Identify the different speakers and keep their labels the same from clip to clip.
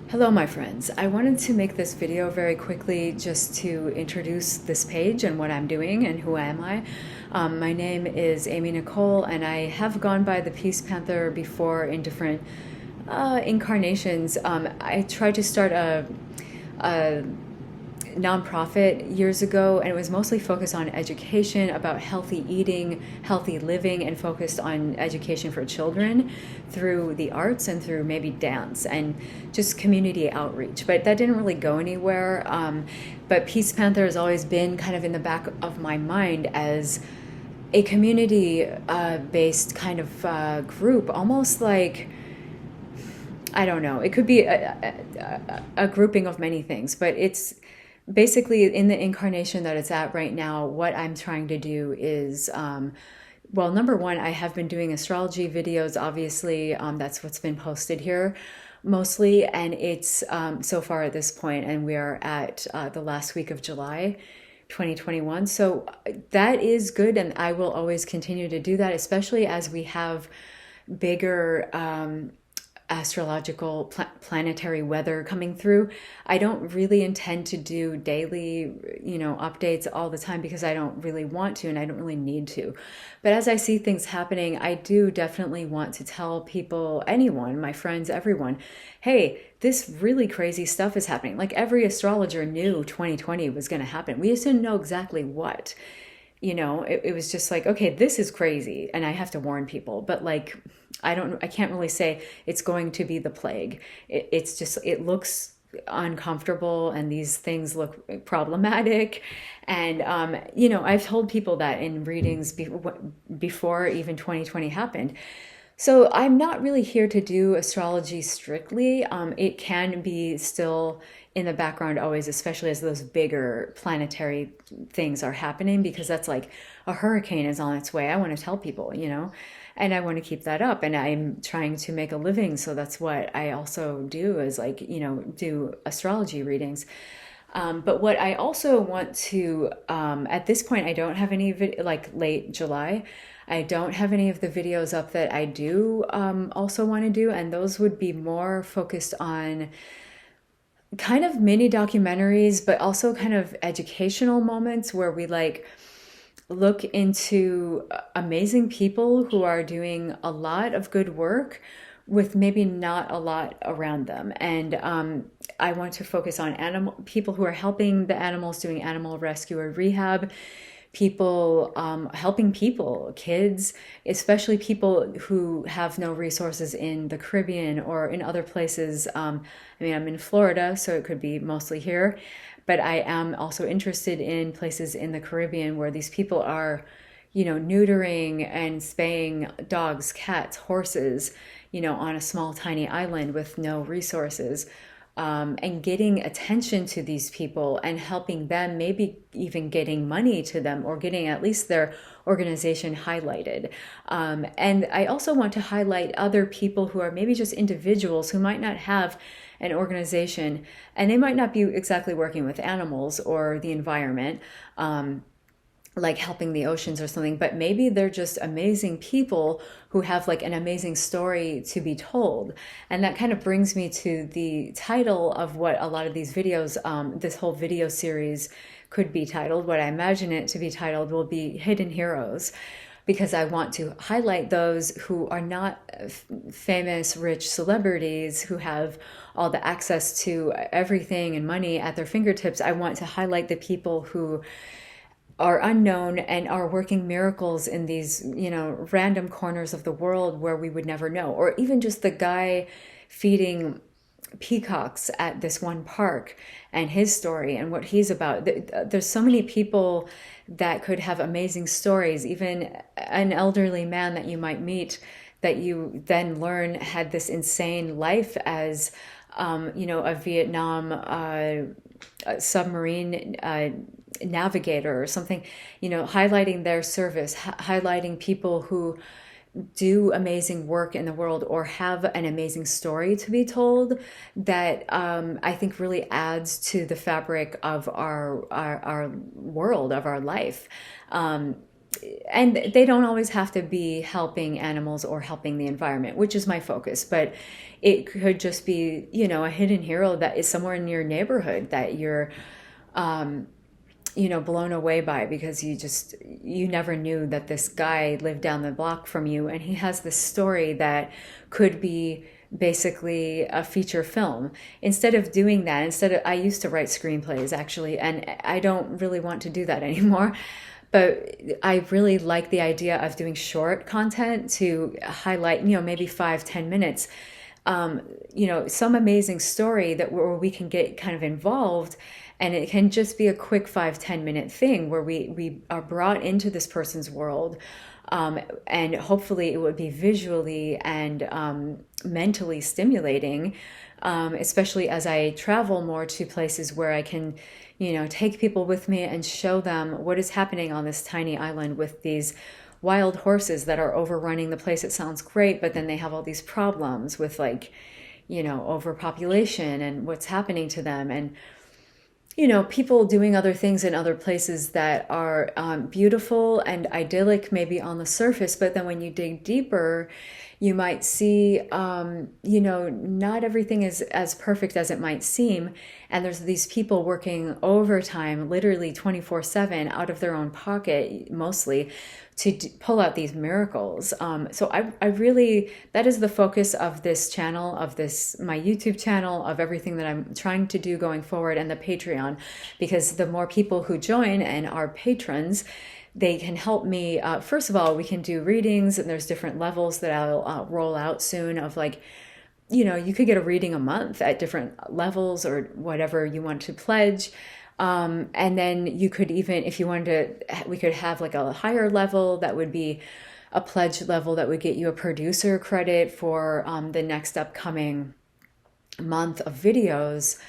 Speaker 1: Hello, my friends. I wanted to make this video very quickly just to introduce this page and what I'm doing and who am I. My name is Amy Nicole, and I have gone by the Peace Panther before in different incarnations. I tried to start a nonprofit years ago, and it was mostly focused on education about healthy eating, healthy living, and focused on education for children through the arts and through maybe dance and just community outreach. But that didn't really go anywhere. But Peace Panther has always been kind of in the back of my mind as a community based kind of group, almost like, I don't know, it could be a grouping of many things, but it's basically in the incarnation that it's at right now. What I'm trying to do is, well, number one, I have been doing astrology videos, obviously. That's what's been posted here mostly. And it's so far at this point, and we are at the last week of July 2021. So that is good. And I will always continue to do that, especially as we have bigger astrological planetary weather coming through. I don't really intend to do daily, updates all the time because I don't really want to and I don't really need to. But as I see things happening, I do definitely want to tell people, anyone, my friends, everyone, hey, this really crazy stuff is happening. Like every astrologer knew 2020 was going to happen. We just didn't know exactly what. It was just like, okay, this is crazy and I have to warn people, but like, I can't really say it's going to be the plague. It's just, it looks uncomfortable and these things look problematic. And, I've told people that in readings before even 2020 happened. So I'm not really here to do astrology strictly. It can be still in the background always, especially as those bigger planetary things are happening, because that's like a hurricane is on its way. I want to tell people, and I want to keep that up. And I'm trying to make a living. So that's what I also do is like, do astrology readings. But what I also want to, at this point, I don't have any like late July. I don't have any of the videos up that I do also want to do. And those would be more focused on kind of mini documentaries, but also kind of educational moments where we like look into amazing people who are doing a lot of good work with maybe not a lot around them. And I want to focus on people who are helping the animals, doing animal rescue or rehab, people helping people, kids, especially people who have no resources in the Caribbean or in other places. I'm in Florida, so it could be mostly here, but I am also interested in places in the Caribbean where these people are, neutering and spaying dogs, cats, horses, on a small, tiny island with no resources. And getting attention to these people and helping them, maybe even getting money to them or getting at least their organization highlighted. And I also want to highlight other people who are maybe just individuals who might not have an organization and they might not be exactly working with animals or the environment. Like helping the oceans or something, but maybe they're just amazing people who have like an amazing story to be told. And that kind of brings me to the title of what a lot of these videos, this whole video series could be titled. What I imagine it to be titled will be Hidden Heroes, because I want to highlight those who are not famous, rich celebrities who have all the access to everything and money at their fingertips. I want to highlight the people who are unknown and are working miracles in these, random corners of the world where we would never know. Or even just the guy feeding peacocks at this one park and his story and what he's about. There's so many people that could have amazing stories, even an elderly man that you might meet that you then learn had this insane life as, a Vietnam submarine navigator or something, highlighting their service, highlighting people who do amazing work in the world or have an amazing story to be told that I think really adds to the fabric of our world, of our life. and they don't always have to be helping animals or helping the environment, which is my focus, but it could just be, a hidden hero that is somewhere in your neighborhood that you're blown away by, because you never knew that this guy lived down the block from you, and he has this story that could be basically a feature film. I used to write screenplays actually, and I don't really want to do that anymore. But I really like the idea of doing short content to highlight, maybe 5-10 minutes, some amazing story where we can get kind of involved, and it can just be a quick 5-10 minute thing where we are brought into this person's world, and hopefully it would be visually and mentally stimulating, especially as I travel more to places where I can, take people with me and show them what is happening on this tiny island with these wild horses that are overrunning the place. It sounds great, but then they have all these problems with overpopulation and what's happening to them. And people doing other things in other places that are beautiful and idyllic maybe on the surface, but then when you dig deeper, you might see, not everything is as perfect as it might seem. And there's these people working overtime, literally 24/7 out of their own pocket, mostly, to pull out these miracles. So I really, that is the focus of this channel, my YouTube channel, of everything that I'm trying to do going forward, and the Patreon, because the more people who join and are patrons, they can help me. First of all, we can do readings, and there's different levels that I'll roll out soon of you could get a reading a month at different levels or whatever you want to pledge. And then you could even, if you wanted to, we could have like a higher level that would be a pledge level that would get you a producer credit for the next upcoming month of videos.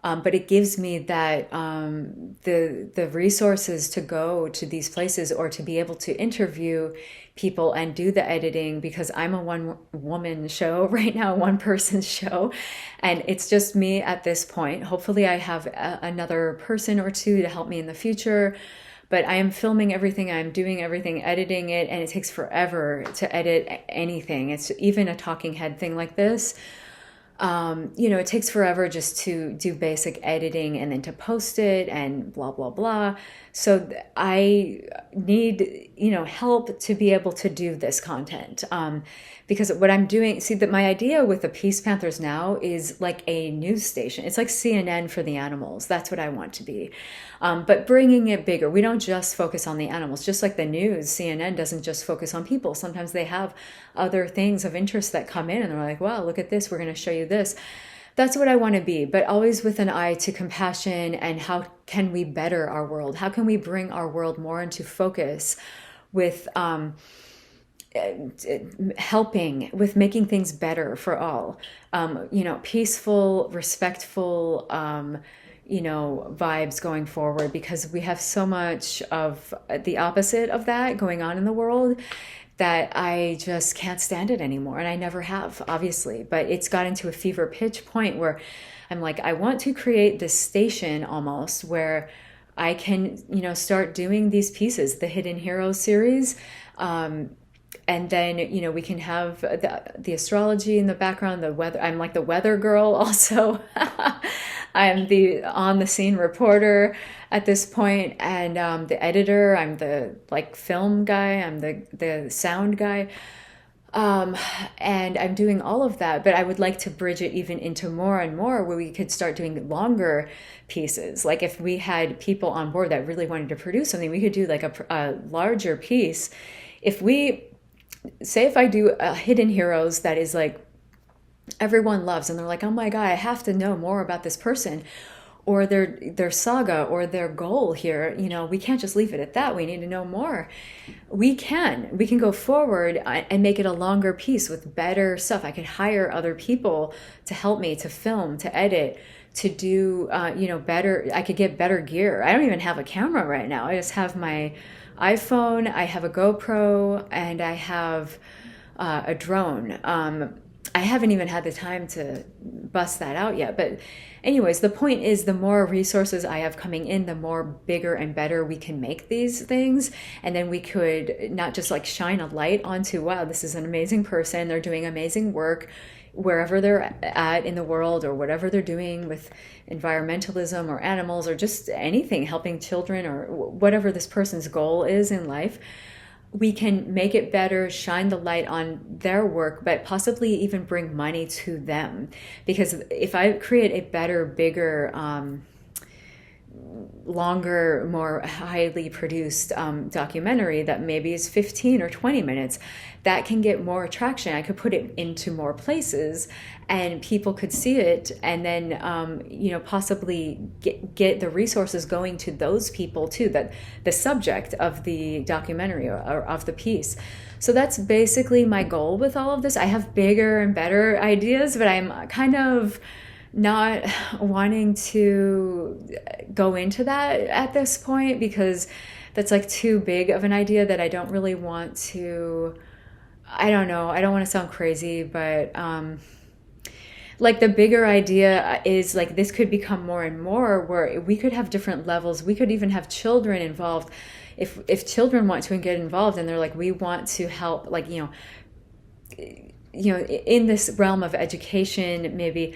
Speaker 1: But it gives me that the resources to go to these places, or to be able to interview people and do the editing, because I'm a one-woman show right now, one-person show, and it's just me at this point. Hopefully I have another person or two to help me in the future, but I am filming everything, I'm doing everything, editing it, and it takes forever to edit anything. It's even a talking head thing like this. It takes forever just to do basic editing and then to post it and blah, blah, blah. So I need, help to be able to do this content. Because what I'm doing, that my idea with the Peace Panthers now is like a news station. It's like CNN for the animals. That's what I want to be. But bringing it bigger. We don't just focus on the animals, just like the news. CNN doesn't just focus on people. Sometimes they have other things of interest that come in, and they're like, wow, look at this. We're going to show you this. That's what I want to be, but always with an eye to compassion and how can we better our world? How can we bring our world more into focus with helping, with making things better for all, peaceful, respectful, vibes going forward, because we have so much of the opposite of that going on in the world that I just can't stand it anymore. And I never have, obviously, but it's gotten to a fever pitch point where I'm like, I want to create this station almost where I can, start doing these pieces, the Hidden Heroes series. And then, we can have the astrology in the background, the weather. I'm like the weather girl also. I'm the on-the-scene reporter at this point, and the editor. I'm the film guy. I'm the sound guy. And I'm doing all of that, but I would like to bridge it even into more and more where we could start doing longer pieces. Like if we had people on board that really wanted to produce something, we could do like a larger piece. If I do a Hidden Heroes that is like everyone loves, and they're like, oh my God, I have to know more about this person or their saga or their goal here. We can't just leave it at that. We need to know more. We can go forward and make it a longer piece with better stuff. I could hire other people to help me, to film, to edit, to do, better. I could get better gear. I don't even have a camera right now. I just have my iPhone, I have a GoPro, and I have a drone. I haven't even had the time to bust that out yet. But anyways, the point is the more resources I have coming in, the more bigger and better we can make these things. And then we could not just like shine a light onto, wow, this is an amazing person. They're doing amazing work wherever they're at in the world, or whatever they're doing with environmentalism or animals or just anything, helping children or whatever this person's goal is in life. We can make it better, shine the light on their work, but possibly even bring money to them. Because if I create a better, bigger, longer, more highly produced documentary that maybe is 15 or 20 minutes, that can get more attraction. I could put it into more places and people could see it, and then possibly get the resources going to those people too, that the subject of the documentary or of the piece. So that's basically my goal with all of this. I have bigger and better ideas, but I'm kind of not wanting to go into that at this point, because that's like too big of an idea that I don't really want to. I don't know, I don't want to sound crazy, but like the bigger idea is like this could become more and more where we could have different levels. We could even have children involved. If children want to get involved and they're like, we want to help, like, in this realm of education, maybe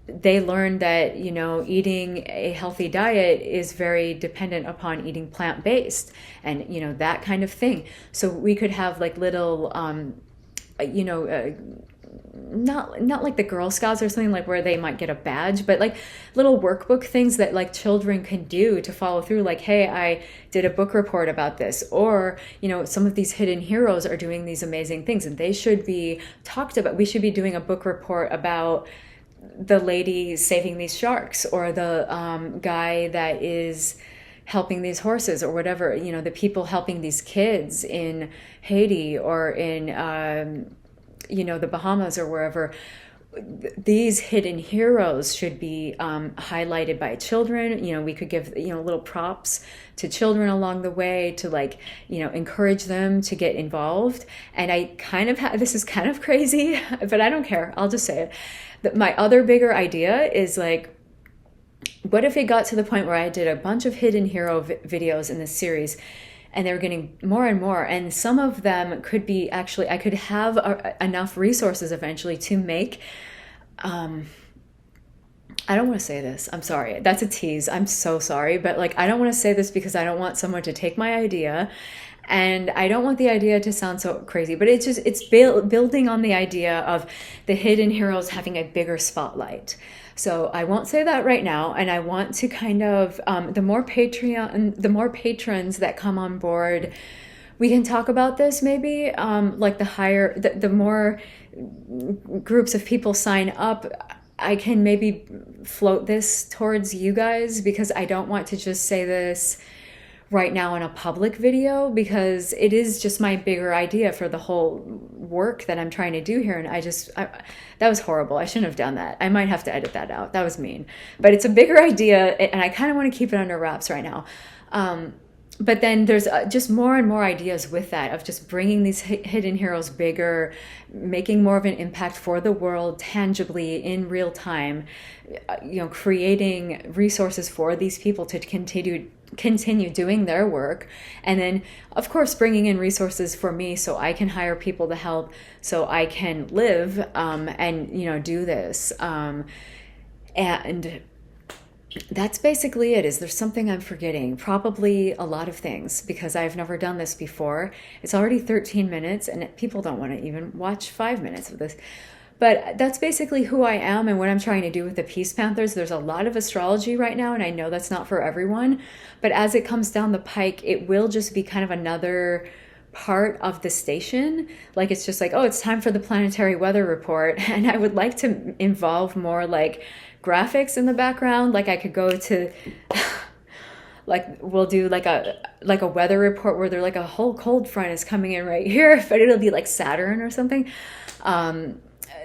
Speaker 1: they learn that, eating a healthy diet is very dependent upon eating plant-based and, that kind of thing. So we could have like little, not like the Girl Scouts or something, like where they might get a badge, but like little workbook things that like children can do to follow through. Like, hey, I did a book report about this, or, some of these hidden heroes are doing these amazing things and they should be talked about. We should be doing a book report about the lady saving these sharks, or the guy that is helping these horses, or whatever, the people helping these kids in Haiti or in, the Bahamas or wherever. These hidden heroes should be highlighted by children. We could give, little props to children along the way to like, encourage them to get involved. And I kind of this is kind of crazy, but I don't care. I'll just say it. My other bigger idea is like, what if it got to the point where I did a bunch of hidden hero videos in this series, and they were getting more and more, and some of them could be actually, I could have enough resources eventually to make, I don't want to say this, I'm sorry, that's a tease, I'm so sorry, but like, I don't want to say this because I don't want someone to take my idea, and I don't want the idea to sound so crazy, but it's building on the idea of the hidden heroes having a bigger spotlight. So I won't say that right now, and I want to kind of, the more patrons that come on board, we can talk about this maybe, like the more groups of people sign up, I can maybe float this towards you guys, because I don't want to just say this right now in a public video, because it is just my bigger idea for the whole work that I'm trying to do here. And that was horrible. I shouldn't have done that. I might have to edit that out. That was mean, but it's a bigger idea and I kind of want to keep it under wraps right now. But then there's just more and more ideas with that, of just bringing these hidden heroes bigger, making more of an impact for the world tangibly in real time, creating resources for these people to continue doing their work, and then of course bringing in resources for me so I can hire people to help, so I can live and do this, and that's basically it. Is there something I'm forgetting? Probably a lot of things, because I've never done this before. It's already 13 minutes and people don't want to even watch 5 minutes of this. But that's basically who I am and what I'm trying to do with the Peace Panthers. There's a lot of astrology right now, and I know that's not for everyone. But as it comes down the pike, it will just be kind of another part of the station. Like, it's just like, oh, it's time for the planetary weather report. And I would like to involve more like graphics in the background. Like I could go to like we'll do like a weather report where they're like a whole cold front is coming in right here, but it'll be like Saturn or something.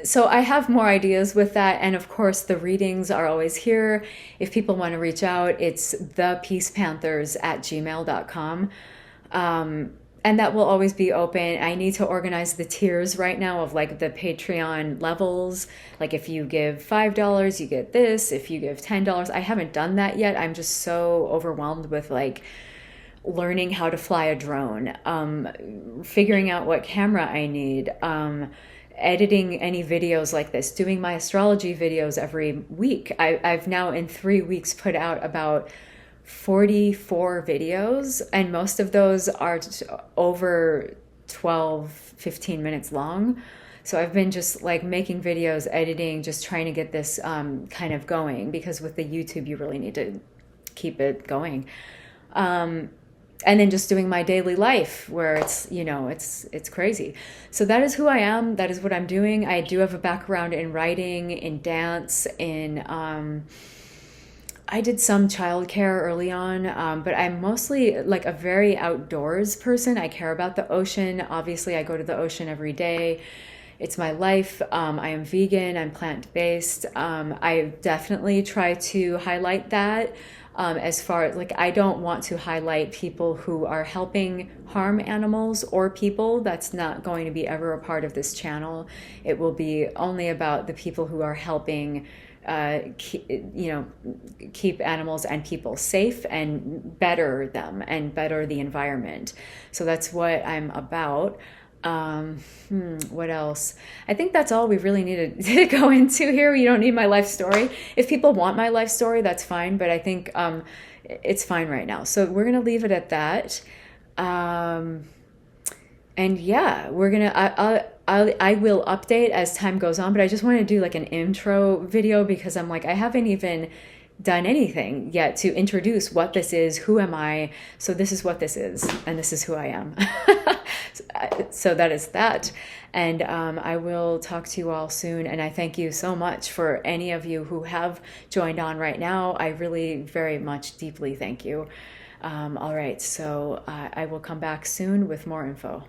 Speaker 1: So I have more ideas with that. And of course the readings are always here. If people want to reach out, it's thepeacepanthers@gmail.com. And that will always be open. I need to organize the tiers right now of like the Patreon levels. Like if you give $5, you get this. If you give $10, I haven't done that yet. I'm just so overwhelmed with like learning how to fly a drone, figuring out what camera I need, editing any videos like this, doing my astrology videos every week. I've now in 3 weeks put out about 44 videos, and most of those are over 12, 15 minutes long. So I've been just like making videos, editing, just trying to get this kind of going, because with the YouTube, you really need to keep it going. And then just doing my daily life where it's, you know, it's crazy. So that is who I am. That is what I'm doing. I do have a background in writing, in dance, in I did some childcare early on, but I'm mostly like a very outdoors person. I care about the ocean. Obviously, I go to the ocean every day. It's my life. I am vegan. I'm plant-based. I definitely try to highlight that. As far as like, I don't want to highlight people who are helping harm animals or people. That's not going to be ever a part of this channel. It will be only about the people who are helping keep animals and people safe and better them and better the environment. So that's what I'm about. What else? I think that's all we really needed to go into here. You don't need my life story. If people want my life story, that's fine, but I think it's fine right now. So we're gonna leave it at that. And yeah, we're gonna. I will update as time goes on, but I just want to do like an intro video because I'm like, I haven't even done anything yet to introduce what this is, who am I. So this is what this is, and this is who I am. So that is that. And I will talk to you all soon. And I thank you so much for any of you who have joined on right now. I really very much deeply thank you. All right, so I will come back soon with more info.